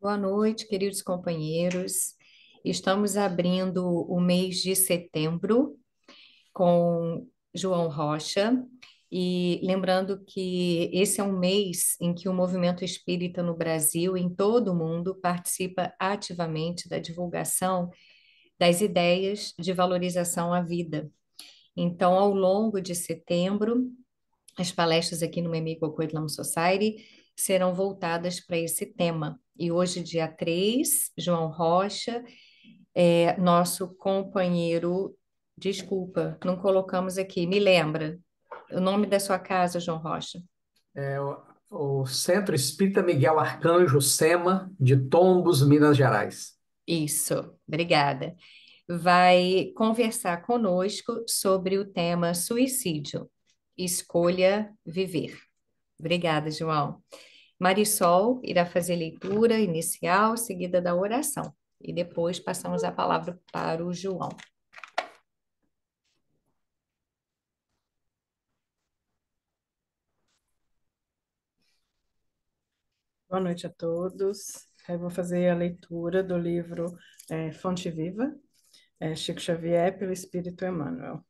Boa noite, queridos companheiros. Estamos abrindo o mês de setembro com João Rocha e lembrando que esse é um mês em que o movimento espírita no Brasil e em todo o mundo participa ativamente da divulgação das ideias de valorização à vida. Então, ao longo de setembro, as palestras aqui no Memico Coquitlam Society serão voltadas para esse tema. E hoje, dia 3, João Rocha, nosso companheiro, desculpa, não colocamos aqui, me lembra o nome da sua casa, João Rocha? É o Centro Espírita Miguel Arcanjo SEMA, de Tombos, Minas Gerais. Isso, obrigada. Vai conversar conosco sobre o tema suicídio, escolha viver. Obrigada, João. Marisol irá fazer leitura inicial, seguida da oração. E depois passamos a palavra para o João. Boa noite a todos. Eu vou fazer a leitura do livro Fonte Viva, Chico Xavier, pelo Espírito Emmanuel.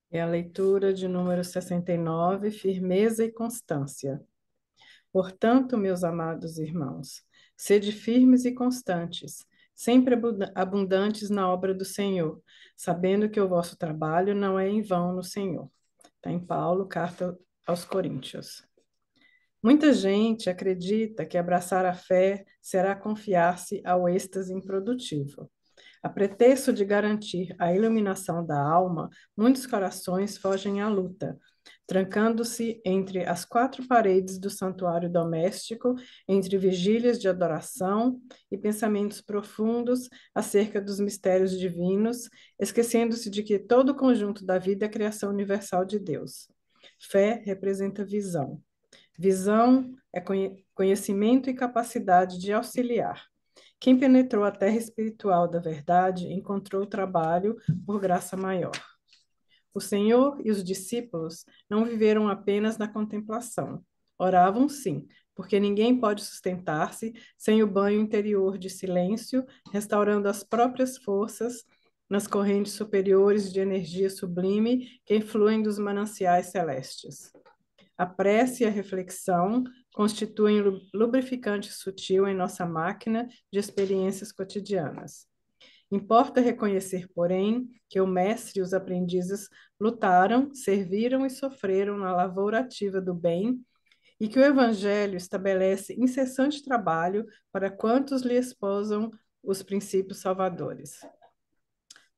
É a leitura de número 69, Firmeza e Constância. Portanto, meus amados irmãos, sede firmes e constantes, sempre abundantes na obra do Senhor, sabendo que o vosso trabalho não é em vão no Senhor. Está em Paulo, carta aos Coríntios. Muita gente acredita que abraçar a fé será confiar-se ao êxtase improdutivo. A pretexto de garantir a iluminação da alma, muitos corações fogem à luta, trancando-se entre as quatro paredes do santuário doméstico, entre vigílias de adoração e pensamentos profundos acerca dos mistérios divinos, esquecendo-se de que todo o conjunto da vida é criação universal de Deus. Fé representa visão. Visão é conhecimento e capacidade de auxiliar. Quem penetrou a terra espiritual da verdade encontrou trabalho por graça maior. O Senhor e os discípulos não viveram apenas na contemplação. Oravam sim, porque ninguém pode sustentar-se sem o banho interior de silêncio, restaurando as próprias forças nas correntes superiores de energia sublime que fluem dos mananciais celestes. A prece e a reflexão constituem lubrificante sutil em nossa máquina de experiências cotidianas. Importa reconhecer, porém, que o mestre e os aprendizes lutaram, serviram e sofreram na lavoura ativa do bem e que o Evangelho estabelece incessante trabalho para quantos lhe esposam os princípios salvadores.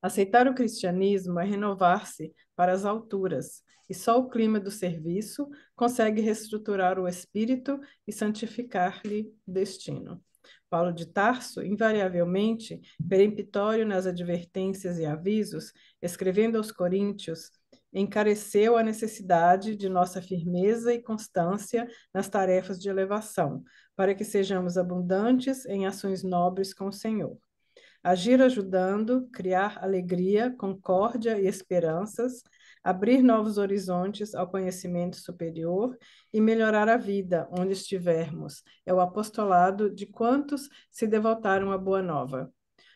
Aceitar o cristianismo é renovar-se para as alturas, e só o clima do serviço consegue reestruturar o espírito e santificar-lhe o destino. Paulo de Tarso, invariavelmente peremptório nas advertências e avisos, escrevendo aos Coríntios, encareceu a necessidade de nossa firmeza e constância nas tarefas de elevação, para que sejamos abundantes em ações nobres com o Senhor. Agir ajudando, criar alegria, concórdia e esperanças, abrir novos horizontes ao conhecimento superior e melhorar a vida onde estivermos. É o apostolado de quantos se devotaram à Boa Nova.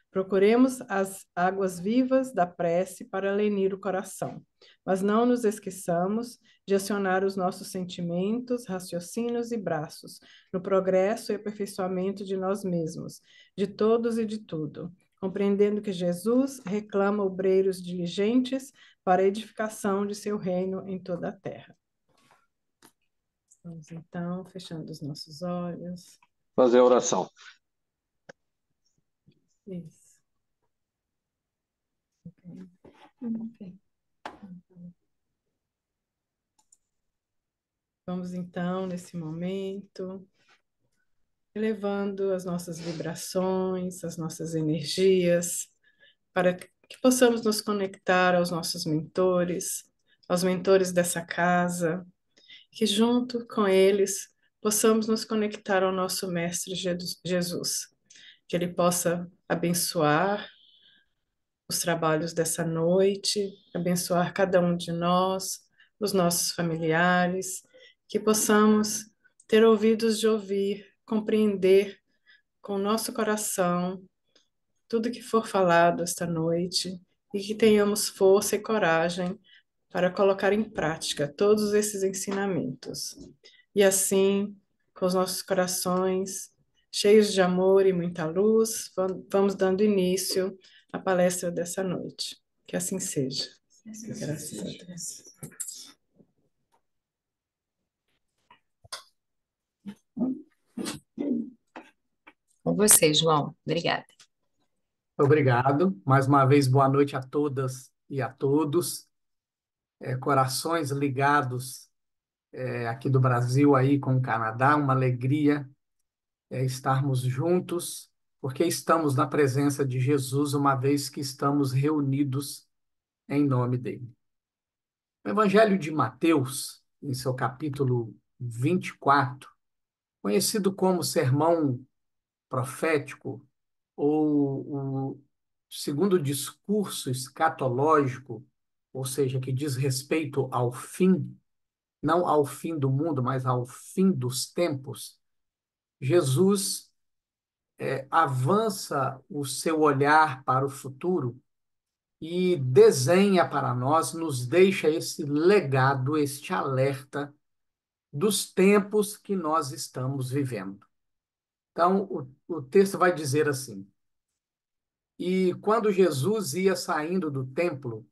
Procuremos as águas vivas da prece para lenir o coração, mas não nos esqueçamos de acionar os nossos sentimentos, raciocínios e braços no progresso e aperfeiçoamento de nós mesmos, de todos e de tudo, compreendendo que Jesus reclama obreiros diligentes para a edificação de seu reino em toda a terra. Vamos então, fechando os nossos olhos. Fazer a oração. Isso. Ok. Vamos então, nesse momento, elevando as nossas vibrações, as nossas energias, para que possamos nos conectar aos nossos mentores, aos mentores dessa casa, que junto com eles possamos nos conectar ao nosso Mestre Jesus, que ele possa abençoar os trabalhos dessa noite, abençoar cada um de nós, os nossos familiares, que possamos ter ouvidos de ouvir, compreender com o nosso coração tudo que for falado esta noite e que tenhamos força e coragem para colocar em prática todos esses ensinamentos. E assim, com os nossos corações cheios de amor e muita luz, vamos dando início à palestra dessa noite. Que assim seja. Graças a Deus. Com você, João. Obrigada. Obrigado. Mais uma vez, boa noite a todas e a todos. Corações ligados aqui do Brasil aí com o Canadá, uma alegria estarmos juntos, porque estamos na presença de Jesus, uma vez que estamos reunidos em nome dele. O Evangelho de Mateus, em seu capítulo 24, conhecido como Sermão Profético, ou o segundo discurso escatológico, ou seja, que diz respeito ao fim, não ao fim do mundo, mas ao fim dos tempos, Jesus avança o seu olhar para o futuro e desenha para nós, nos deixa esse legado, este alerta dos tempos que nós estamos vivendo. Então, o texto vai dizer assim: E quando Jesus ia saindo do templo,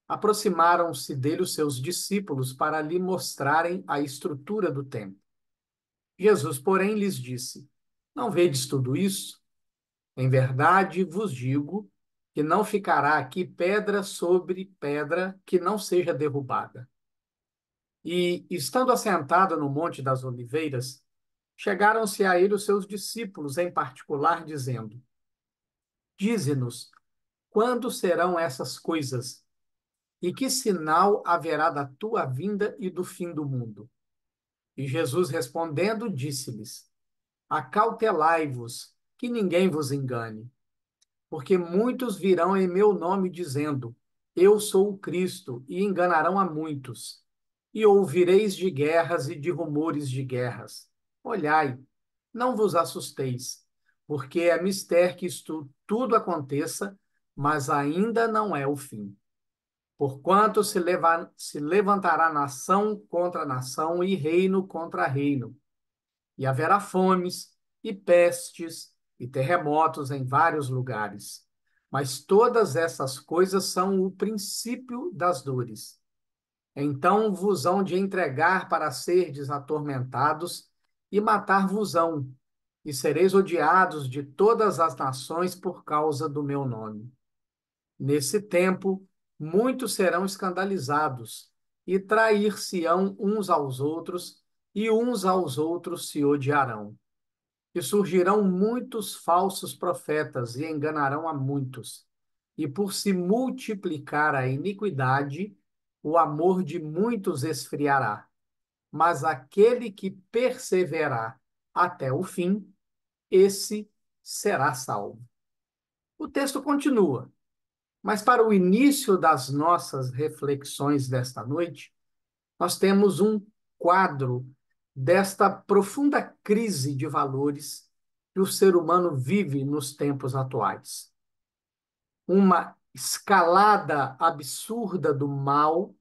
aproximaram-se dele os seus discípulos para lhe mostrarem a estrutura do templo. Jesus, porém, lhes disse: Não vedes tudo isso? Em verdade vos digo que não ficará aqui pedra sobre pedra que não seja derrubada. E, estando assentado no Monte das Oliveiras, chegaram-se a ele os seus discípulos, em particular, dizendo: Dize-nos, quando serão essas coisas? E que sinal haverá da tua vinda e do fim do mundo? E Jesus respondendo, disse-lhes: Acautelai-vos, que ninguém vos engane, porque muitos virão em meu nome dizendo: Eu sou o Cristo, e enganarão a muitos. E ouvireis de guerras e de rumores de guerras. Olhai, não vos assusteis, porque é mister que isto tudo aconteça, mas ainda não é o fim. Porquanto se levantará nação contra nação e reino contra reino, e haverá fomes e pestes e terremotos em vários lugares. Mas todas essas coisas são o princípio das dores. Então vos hão de entregar para serdes atormentados e matar-vos-ão, e sereis odiados de todas as nações por causa do meu nome. Nesse tempo, muitos serão escandalizados e trair-se-ão uns aos outros, e uns aos outros se odiarão. E surgirão muitos falsos profetas e enganarão a muitos. E por se multiplicar a iniquidade, o amor de muitos esfriará. Mas aquele que perseverar até o fim, esse será salvo. O texto continua. Mas para o início das nossas reflexões desta noite, nós temos um quadro desta profunda crise de valores que o ser humano vive nos tempos atuais. Uma escalada absurda do mal,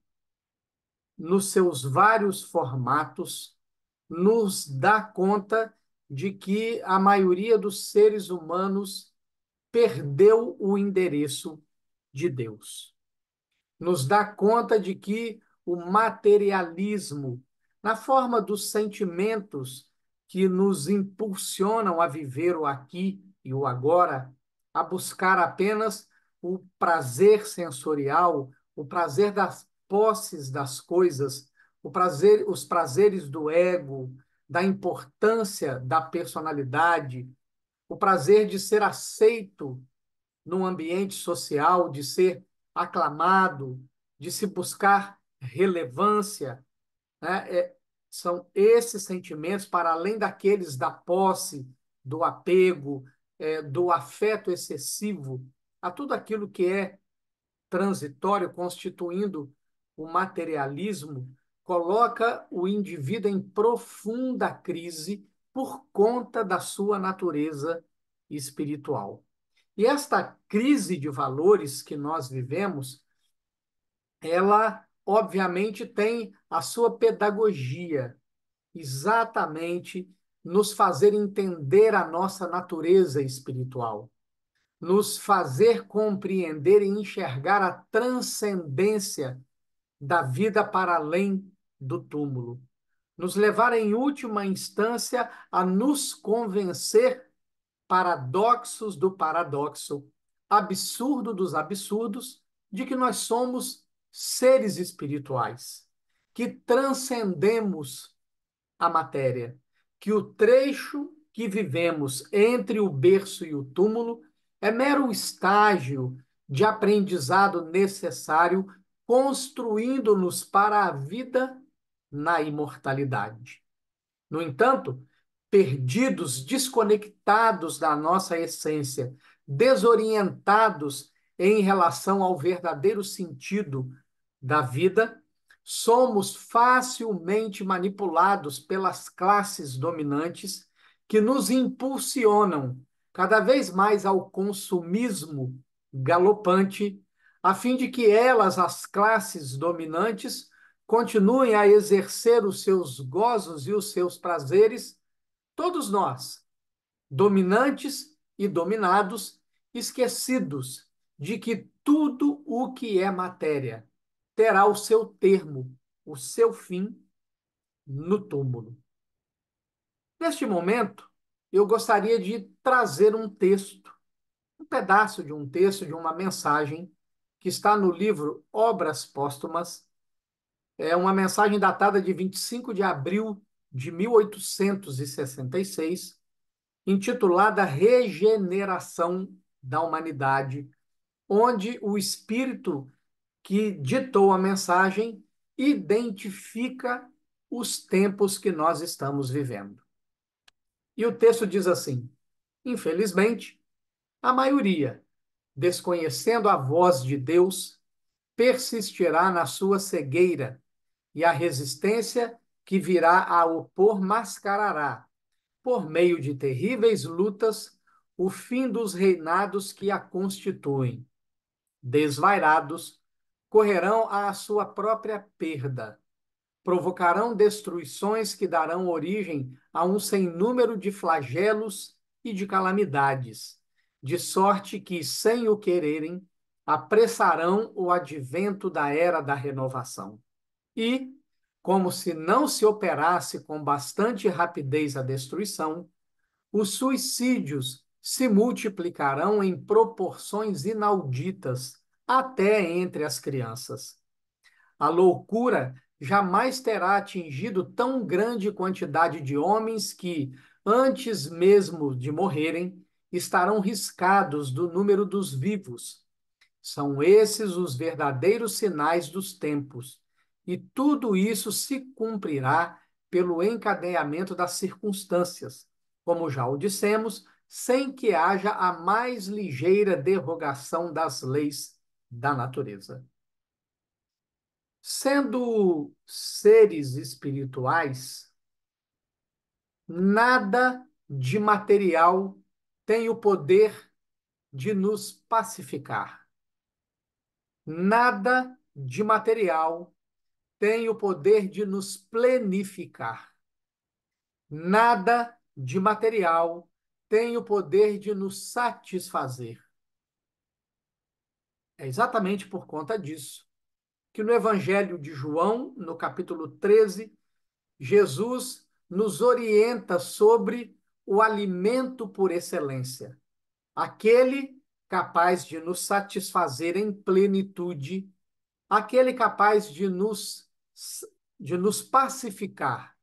nos seus vários formatos, nos dá conta de que a maioria dos seres humanos perdeu o endereço de Deus. Nos dá conta de que o materialismo, na forma dos sentimentos que nos impulsionam a viver o aqui e o agora, a buscar apenas o prazer sensorial, o prazer das posses das coisas, os prazeres do ego, da importância da personalidade, o prazer de ser aceito num ambiente social, de ser aclamado, de se buscar relevância, né? São esses sentimentos, para além daqueles da posse, do apego, do afeto excessivo, a tudo aquilo que é transitório, constituindo o materialismo coloca o indivíduo em profunda crise por conta da sua natureza espiritual. E esta crise de valores que nós vivemos, ela obviamente tem a sua pedagogia, exatamente nos fazer entender a nossa natureza espiritual, nos fazer compreender e enxergar a transcendência da vida para além do túmulo, nos levar, em última instância, a nos convencer, paradoxos do paradoxo, absurdo dos absurdos, de que nós somos seres espirituais, que transcendemos a matéria, que o trecho que vivemos entre o berço e o túmulo é mero estágio de aprendizado necessário, construindo-nos para a vida na imortalidade. No entanto, perdidos, desconectados da nossa essência, desorientados em relação ao verdadeiro sentido da vida, somos facilmente manipulados pelas classes dominantes que nos impulsionam cada vez mais ao consumismo galopante, a fim de que elas, as classes dominantes, continuem a exercer os seus gozos e os seus prazeres, todos nós, dominantes e dominados, esquecidos de que tudo o que é matéria terá o seu termo, o seu fim no túmulo. Neste momento, eu gostaria de trazer um texto, um pedaço de um texto, de uma mensagem que está no livro Obras Póstumas. É uma mensagem datada de 25 de abril de 1866, intitulada Regeneração da Humanidade, onde o espírito que ditou a mensagem identifica os tempos que nós estamos vivendo. E o texto diz assim: infelizmente, a maioria, desconhecendo a voz de Deus, persistirá na sua cegueira, e a resistência que virá a opor mascarará, por meio de terríveis lutas, o fim dos reinados que a constituem. Desvairados, correrão à sua própria perda, provocarão destruições que darão origem a um sem número de flagelos e de calamidades, de sorte que, sem o quererem, apressarão o advento da era da renovação. E, como se não se operasse com bastante rapidez a destruição, os suicídios se multiplicarão em proporções inauditas, até entre as crianças. A loucura jamais terá atingido tão grande quantidade de homens que, antes mesmo de morrerem, estarão riscados do número dos vivos. São esses os verdadeiros sinais dos tempos, e tudo isso se cumprirá pelo encadeamento das circunstâncias, como já o dissemos, sem que haja a mais ligeira derrogação das leis da natureza. Sendo seres espirituais, nada de material tem o poder de nos pacificar. Nada de material tem o poder de nos plenificar. Nada de material tem o poder de nos satisfazer. É exatamente por conta disso que no Evangelho de João, no capítulo 13, Jesus nos orienta sobre o alimento por excelência, aquele capaz de nos satisfazer em plenitude, aquele capaz de nos pacificar.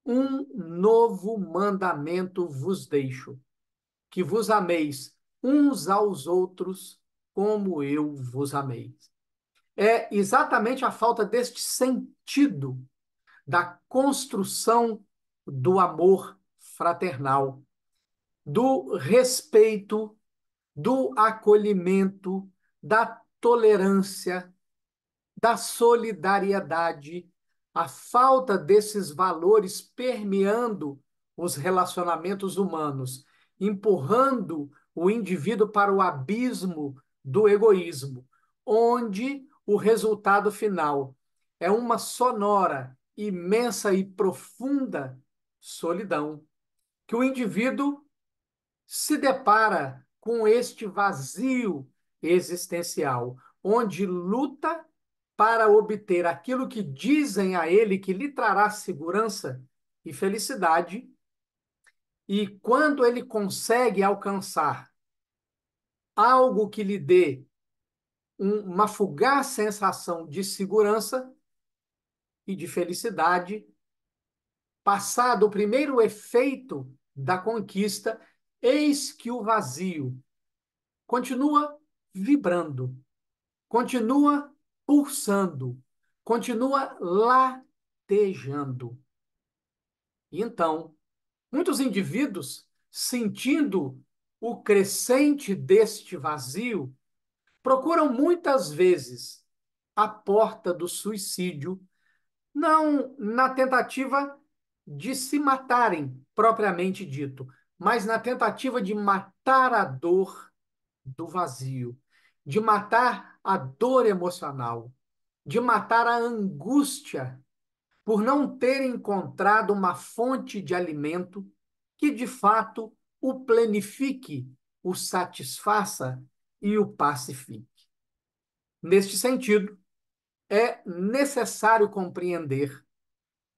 Um novo mandamento vos deixo, que vos ameis uns aos outros como eu vos amei. É exatamente a falta deste sentido da construção do amor fraternal, do respeito, do acolhimento, da tolerância, da solidariedade, a falta desses valores permeando os relacionamentos humanos, empurrando o indivíduo para o abismo do egoísmo, onde o resultado final é uma sonora, imensa e profunda solidão, que o indivíduo se depara com este vazio existencial, onde luta para obter aquilo que dizem a ele que lhe trará segurança e felicidade, e quando ele consegue alcançar algo que lhe dê uma fugaz sensação de segurança e de felicidade, passado o primeiro efeito da conquista, eis que o vazio continua vibrando, continua pulsando, continua latejando. E então, muitos indivíduos, sentindo o crescente deste vazio, procuram muitas vezes a porta do suicídio, não na tentativa de se matarem, propriamente dito, mas na tentativa de matar a dor do vazio, de matar a dor emocional, de matar a angústia por não ter encontrado uma fonte de alimento que de fato o plenifique, o satisfaça e o pacifique. Neste sentido, é necessário compreender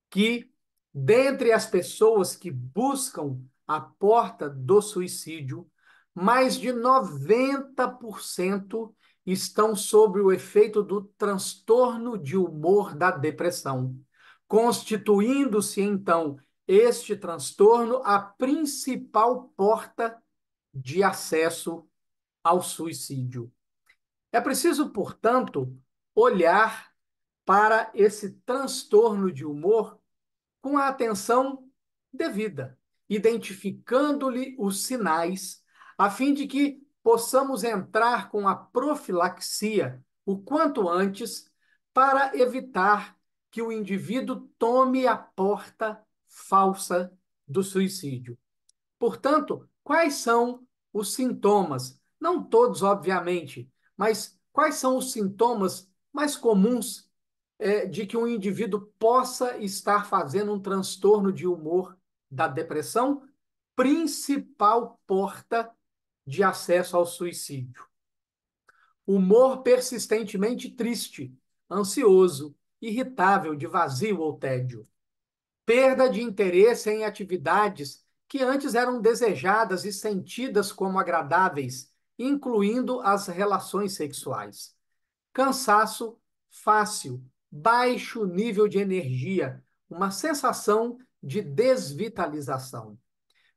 que, dentre as pessoas que buscam a porta do suicídio, mais de 90% estão sob o efeito do transtorno de humor da depressão, constituindo-se, então, este transtorno a principal porta de acesso ao suicídio. É preciso, portanto, olhar para esse transtorno de humor com a atenção devida, identificando-lhe os sinais, a fim de que possamos entrar com a profilaxia o quanto antes para evitar que o indivíduo tome a porta falsa do suicídio. Portanto, quais são os sintomas? Não todos, obviamente, mas quais são os sintomas mais comuns de que um indivíduo possa estar fazendo um transtorno de humor da depressão? Principal porta de acesso ao suicídio. Humor persistentemente triste, ansioso, irritável, de vazio ou tédio. Perda de interesse em atividades que antes eram desejadas e sentidas como agradáveis, incluindo as relações sexuais. Cansaço fácil, baixo nível de energia, uma sensação de desvitalização.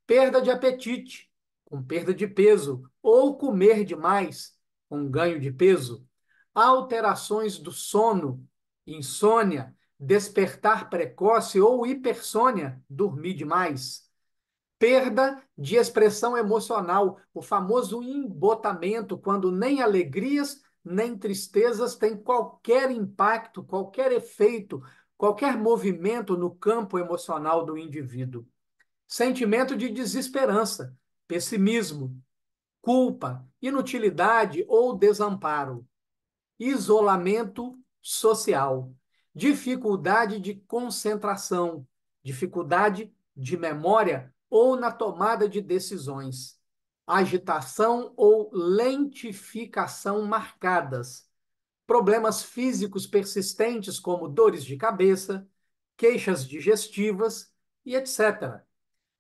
Perda de apetite, com perda de peso, ou comer demais, com ganho de peso. Alterações do sono, insônia, despertar precoce ou hipersônia, dormir demais. Perda de expressão emocional, o famoso embotamento, quando nem alegrias nem tristezas têm qualquer impacto, qualquer efeito, qualquer movimento no campo emocional do indivíduo. Sentimento de desesperança, pessimismo, culpa, inutilidade ou desamparo. Isolamento social, dificuldade de concentração, dificuldade de memória ou na tomada de decisões, agitação ou lentificação marcadas, problemas físicos persistentes como dores de cabeça, queixas digestivas e etc.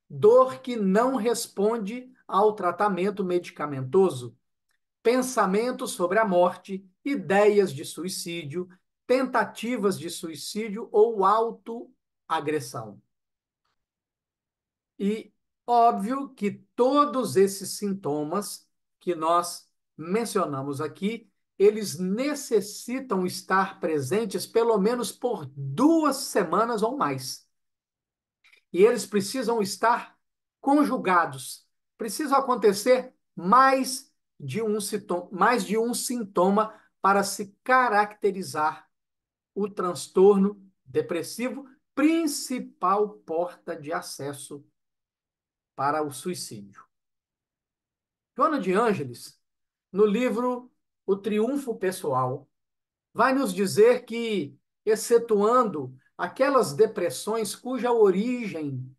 Dor que não responde ao tratamento medicamentoso, pensamentos sobre a morte, ideias de suicídio, tentativas de suicídio ou autoagressão. E óbvio que todos esses sintomas que nós mencionamos aqui, eles necessitam estar presentes pelo menos por 2 semanas ou mais. E eles precisam estar conjugados. Precisa acontecer mais de um sintoma para se caracterizar o transtorno depressivo, principal porta de acesso para o suicídio. Joana de Ângeles, no livro O Triunfo Pessoal, vai nos dizer que, excetuando aquelas depressões cuja origem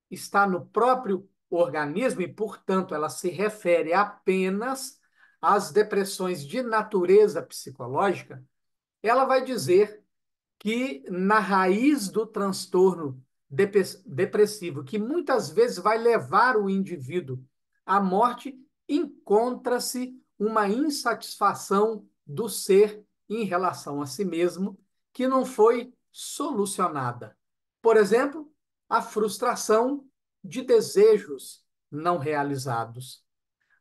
está no próprio organismo e, portanto, ela se refere apenas às depressões de natureza psicológica, ela vai dizer que na raiz do transtorno depressivo, que muitas vezes vai levar o indivíduo à morte, encontra-se uma insatisfação do ser em relação a si mesmo, que não foi solucionada. Por exemplo, a frustração de desejos não realizados,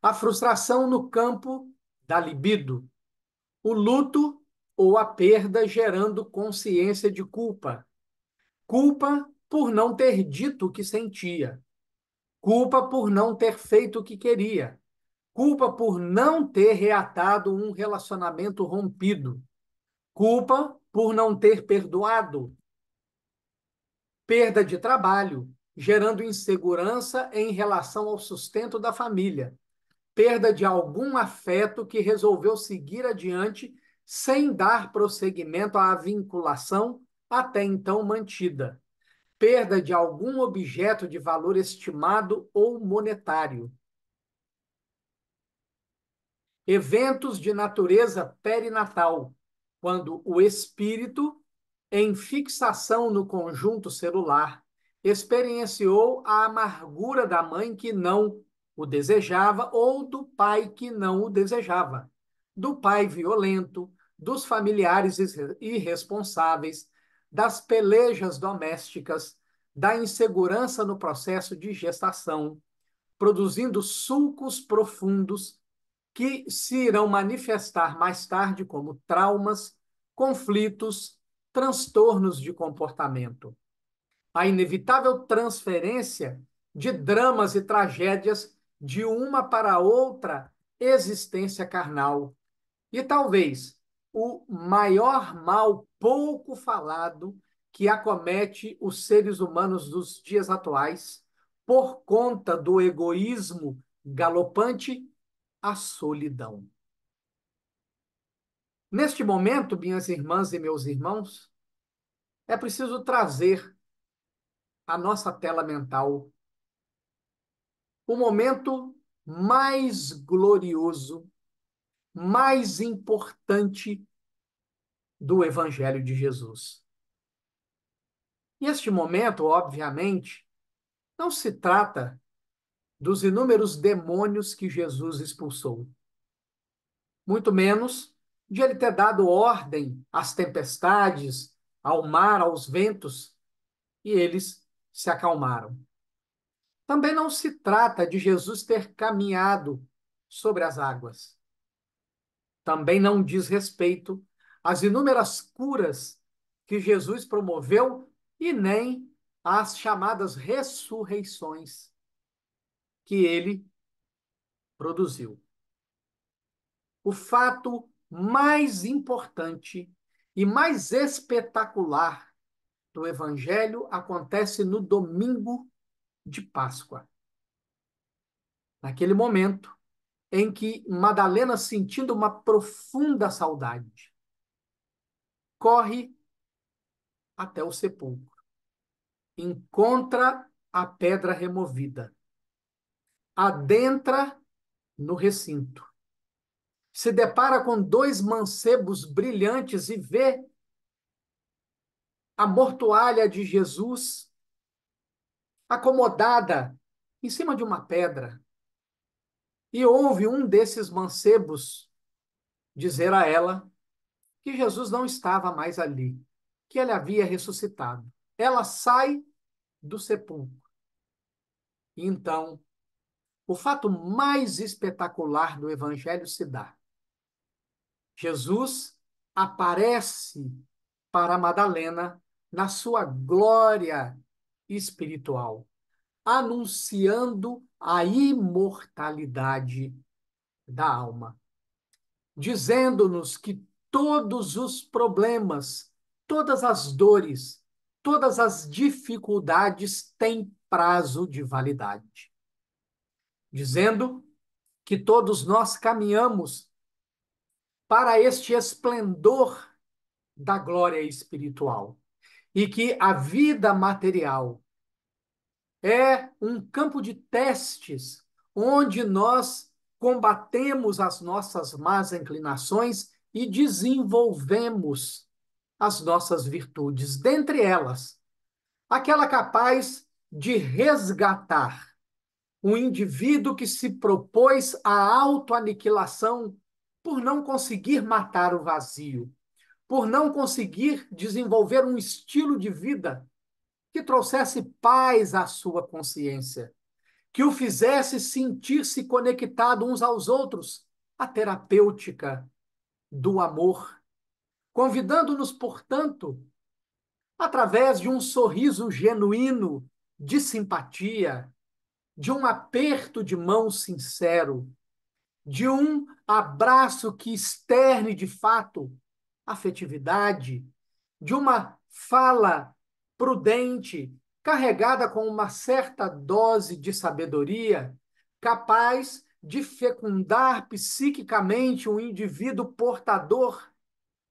a frustração no campo da libido, o luto ou a perda gerando consciência de culpa. Culpa por não ter dito o que sentia. Culpa por não ter feito o que queria. Culpa por não ter reatado um relacionamento rompido. Culpa por não ter perdoado. Perda de trabalho, gerando insegurança em relação ao sustento da família. Perda de algum afeto que resolveu seguir adiante sem dar prosseguimento à vinculação até então mantida. Perda de algum objeto de valor estimado ou monetário. Eventos de natureza perinatal, quando o espírito, em fixação no conjunto celular, experienciou a amargura da mãe que não o desejava ou do pai que não o desejava, do pai violento, dos familiares irresponsáveis, das pelejas domésticas, da insegurança no processo de gestação, produzindo sulcos profundos que se irão manifestar mais tarde como traumas, conflitos, transtornos de comportamento. A inevitável transferência de dramas e tragédias de uma para outra existência carnal. E talvez o maior mal pouco falado que acomete os seres humanos dos dias atuais, por conta do egoísmo galopante, a solidão. Neste momento, minhas irmãs e meus irmãos, é preciso trazer à nossa tela mental o momento mais glorioso, mais importante do Evangelho de Jesus. E este momento, obviamente, não se trata dos inúmeros demônios que Jesus expulsou, muito menos de ele ter dado ordem às tempestades, ao mar, aos ventos, e eles se acalmaram. Também não se trata de Jesus ter caminhado sobre as águas. Também não diz respeito às inúmeras curas que Jesus promoveu e nem às chamadas ressurreições que ele produziu. O fato mais importante e mais espetacular do Evangelho acontece no domingo de Páscoa. Naquele momento em que Madalena, sentindo uma profunda saudade, corre até o sepulcro, encontra a pedra removida, adentra no recinto, se depara com dois mancebos brilhantes e vê a mortuária de Jesus acomodada em cima de uma pedra. E ouve um desses mancebos dizer a ela que Jesus não estava mais ali, que ele havia ressuscitado. Ela sai do sepulcro. E então, o fato mais espetacular do Evangelho se dá. Jesus aparece para Madalena na sua glória espiritual, anunciando a imortalidade da alma, dizendo-nos que todos os problemas todas as dores, todas as dificuldades têm prazo de validade, dizendo que todos nós caminhamos para este esplendor da glória espiritual e que a vida material é um campo de testes onde nós combatemos as nossas más inclinações e desenvolvemos as nossas virtudes, dentre elas, aquela capaz de resgatar um indivíduo que se propôs à autoaniquilação por não conseguir matar o vazio, por não conseguir desenvolver um estilo de vida que trouxesse paz à sua consciência, que o fizesse sentir-se conectado uns aos outros, a terapêutica do amor, convidando-nos, portanto, através de um sorriso genuíno de simpatia, de um aperto de mão sincero, de um abraço que externe de fato afetividade, de uma fala prudente, carregada com uma certa dose de sabedoria, capaz de fecundar psiquicamente um indivíduo portador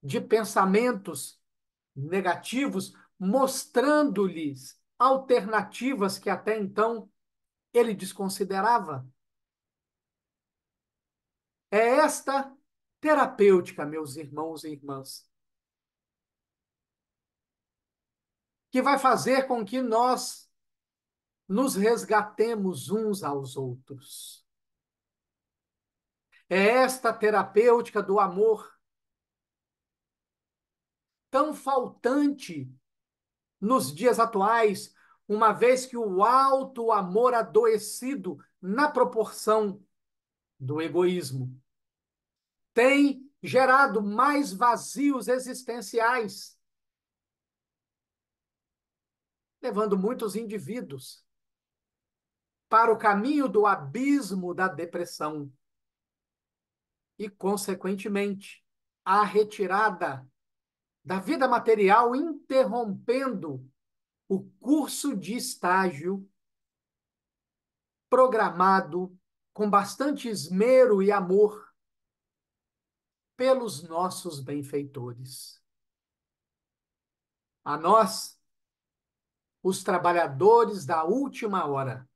de pensamentos negativos, mostrando-lhes alternativas que até então ele desconsiderava. É esta terapêutica, meus irmãos e irmãs, que vai fazer com que nós nos resgatemos uns aos outros. É esta terapêutica do amor tão faltante nos dias atuais, uma vez que o alto amor adoecido na proporção do egoísmo tem gerado mais vazios existenciais, levando muitos indivíduos para o caminho do abismo da depressão e, consequentemente, a retirada da vida material, interrompendo o curso de estágio programado com bastante esmero e amor pelos nossos benfeitores. A nós, os trabalhadores da última hora,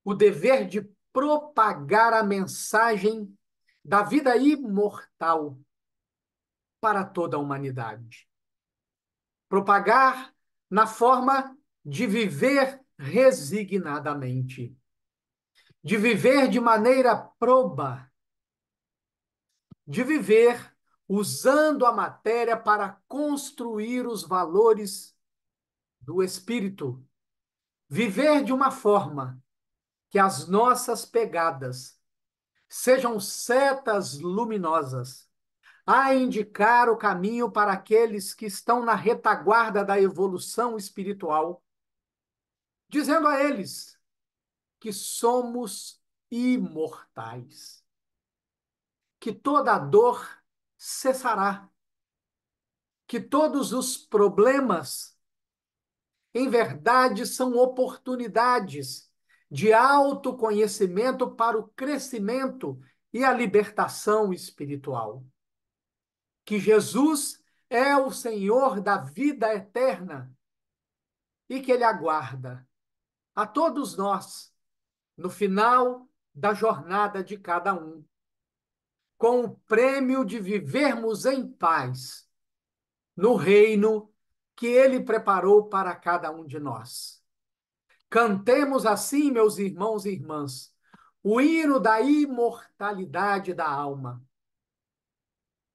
o dever de propagar a mensagem da vida imortal para toda a humanidade. Propagar na forma de viver resignadamente, de viver de maneira proba, de viver usando a matéria para construir os valores do espírito, viver de uma forma que as nossas pegadas sejam setas luminosas a indicar o caminho para aqueles que estão na retaguarda da evolução espiritual, dizendo a eles que somos imortais, que toda dor cessará, que todos os problemas, em verdade, são oportunidades de autoconhecimento para o crescimento e a libertação espiritual. Que Jesus é o Senhor da vida eterna e que Ele aguarda a todos nós no final da jornada de cada um, com o prêmio de vivermos em paz no reino que Ele preparou para cada um de nós. Cantemos assim, meus irmãos e irmãs, o hino da imortalidade da alma,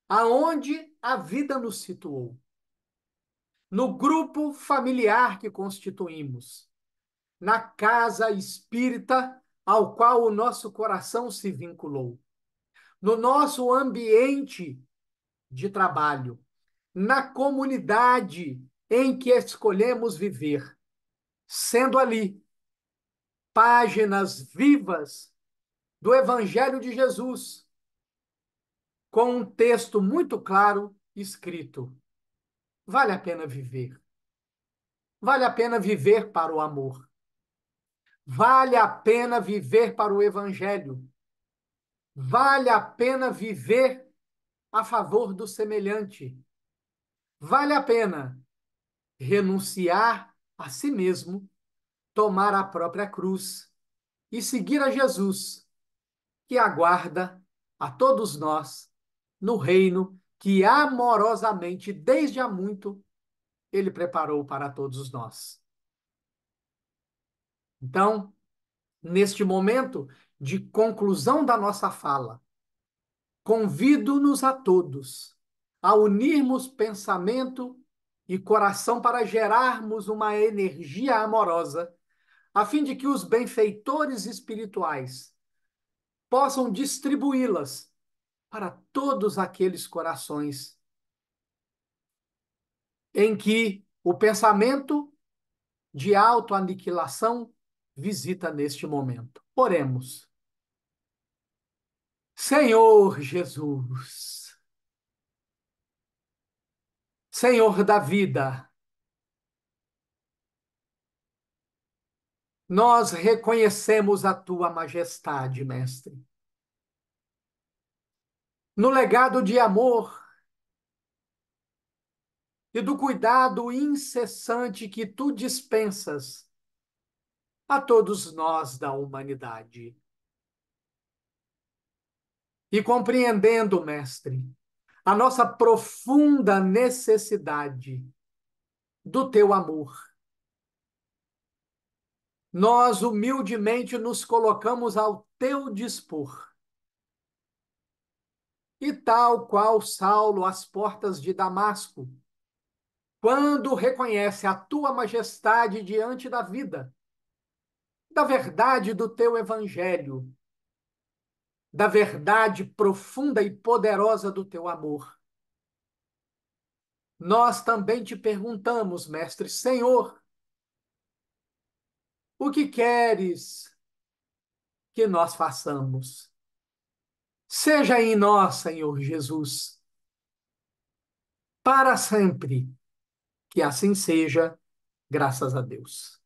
aonde a vida nos situou, no grupo familiar que constituímos, na casa espírita ao qual o nosso coração se vinculou, no nosso ambiente de trabalho, na comunidade em que escolhemos viver, sendo ali páginas vivas do Evangelho de Jesus, com um texto muito claro escrito: vale a pena viver. Vale a pena viver para o amor. Vale a pena viver para o evangelho. Vale a pena viver a favor do semelhante. Vale a pena renunciar a si mesmo, tomar a própria cruz e seguir a Jesus, que aguarda a todos nós no reino que amorosamente, desde há muito, ele preparou para todos nós. Então, neste momento de conclusão da nossa fala, convido-nos a todos a unirmos pensamento e coração para gerarmos uma energia amorosa, a fim de que os benfeitores espirituais possam distribuí-las para todos aqueles corações em que o pensamento de autoaniquilação visita neste momento. Oremos. Senhor Jesus, Senhor da vida, nós reconhecemos a tua majestade, Mestre. No legado de amor e do cuidado incessante que tu dispensas a todos nós da humanidade. E compreendendo, Mestre, a nossa profunda necessidade do teu amor, nós humildemente nos colocamos ao teu dispor. E tal qual Saulo às portas de Damasco, quando reconhece a tua majestade diante da vida, da verdade do teu evangelho, da verdade profunda e poderosa do teu amor. Nós também te perguntamos, Mestre, Senhor, o que queres que nós façamos? Seja em nós, Senhor Jesus, para sempre. Que assim seja, graças a Deus.